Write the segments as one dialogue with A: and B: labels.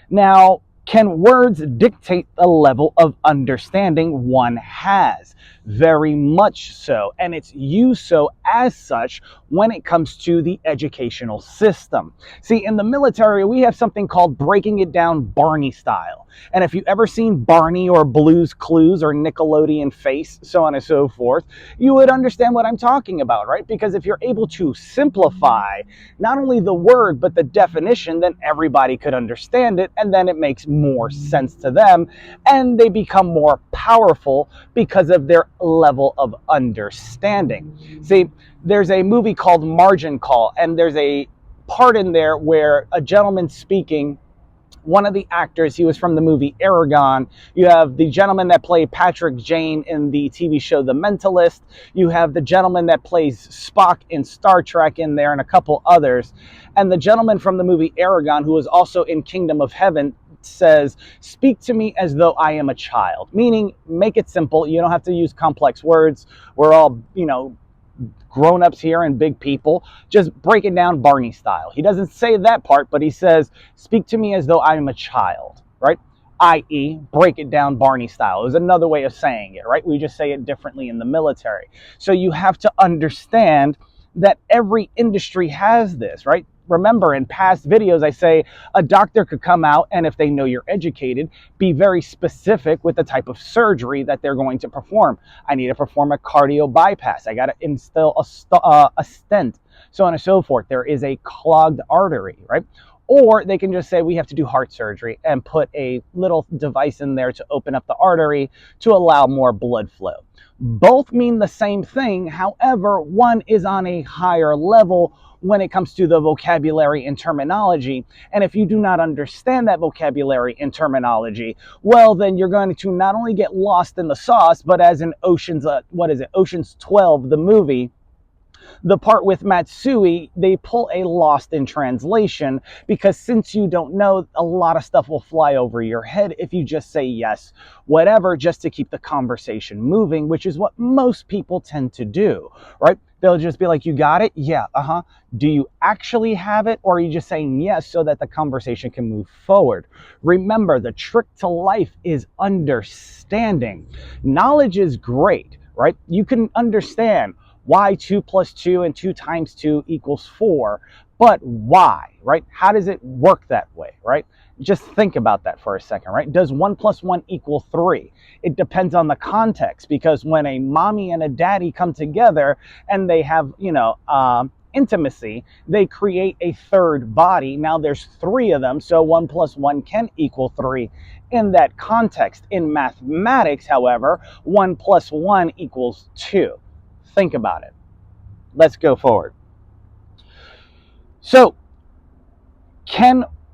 A: Now, can words dictate the level of understanding one has? Very much so, and it's used so as such when it comes to the educational system. See, in the military, we have something called breaking it down Barney style. And if you've ever seen Barney or Blue's Clues or Nickelodeon Face, so on and so forth, you would understand what I'm talking about, right? Because if you're able to simplify not only the word, but the definition, then everybody could understand it, and then it makes more sense to them, and they become more powerful because of their level of understanding. See, there's a movie called Margin Call, and there's a part in there where a gentleman speaking, one of the actors, he was from the movie Aragon. You have the gentleman that played Patrick Jane in the TV show The Mentalist. You have the gentleman that plays Spock in Star Trek in there, and a couple others. And the gentleman from the movie Aragon, who was also in Kingdom of Heaven, says, "Speak to me as though I am a child," meaning make it simple. You don't have to use complex words. We're all, grown-ups here and big people. Just break it down Barney style. He doesn't say that part, but he says, "Speak to me as though I'm a child," right? I.e., break it down Barney style. It was another way of saying it, right? We just say it differently in the military. So you have to understand that every industry has this, right? Remember, in past videos, I say a doctor could come out, and if they know you're educated, be very specific with the type of surgery that they're going to perform. I need to perform a cardio bypass. I got to install a stent, so on and so forth. There is a clogged artery, right? Or they can just say we have to do heart surgery and put a little device in there to open up the artery to allow more blood flow. Both mean the same thing. However, one is on a higher level when it comes to the vocabulary and terminology. And if you do not understand that vocabulary and terminology, well, then you're going to not only get lost in the sauce, but as in Ocean's 12, the movie, the part with Matsui, they pull a lost in translation, because since you don't know, a lot of stuff will fly over your head if you just say yes, whatever, just to keep the conversation moving, which is what most people tend to do, right? They'll just be like, "You got it? Yeah, uh-huh. Do you actually have it? Or are you just saying yes so that the conversation can move forward?" Remember, the trick to life is understanding. Knowledge is great, right? You can understand why 2 plus 2 and 2 times 2 equals 4. But why, right? How does it work that way, right? Just think about that for a second, right? Does 1 plus 1 equal 3? It depends on the context, because when a mommy and a daddy come together and they have, intimacy, they create a third body. Now there's 3 of them, so 1 plus 1 can equal 3 in that context. In mathematics, however, 1 plus 1 equals 2. Think about it. Let's go forward. So,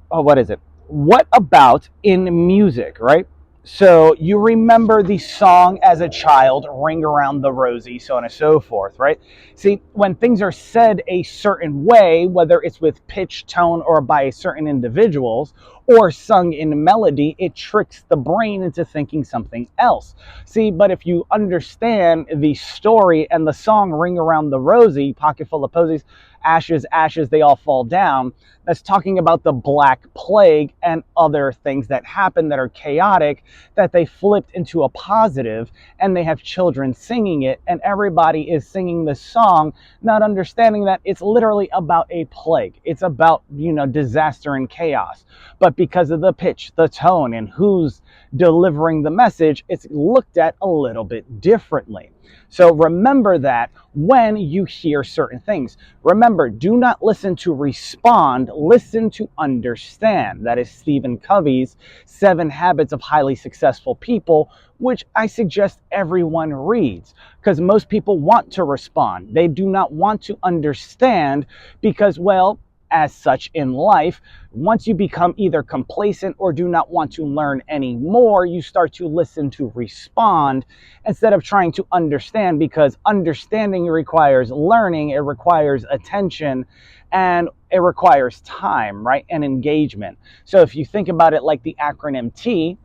A: what is it? What about in music, right? So you remember the song as a child, "Ring Around the Rosie," so on and so forth, right? See, when things are said a certain way, whether it's with pitch, tone, or by certain individuals, or sung in melody, it tricks the brain into thinking something else. See, but if you understand the story and the song "Ring Around the Rosie," pocket full of posies, ashes, ashes, they all fall down, that's talking about the Black Plague and other things that happen that are chaotic, that they flipped into a positive, and they have children singing it, and everybody is singing the song, not understanding that it's literally about a plague. It's about, disaster and chaos. But because of the pitch, the tone, and who's delivering the message, it's looked at a little bit differently. So remember that when you hear certain things. Remember, do not listen to respond, listen to understand. That is Stephen Covey's 7 Habits of Highly Successful People, which I suggest everyone reads, because most people want to respond. They do not want to understand because, well, as such in life, once you become either complacent or do not want to learn anymore, you start to listen to respond instead of trying to understand, because understanding requires learning, it requires attention, and it requires time, right? And engagement. So if you think about it like the acronym T,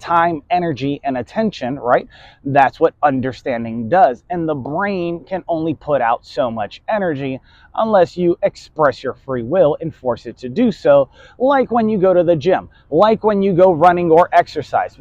A: time, energy, and attention, right? That's what understanding does. And the brain can only put out so much energy unless you express your free will and force it to do so, like when you go to the gym, like when you go running or exercise.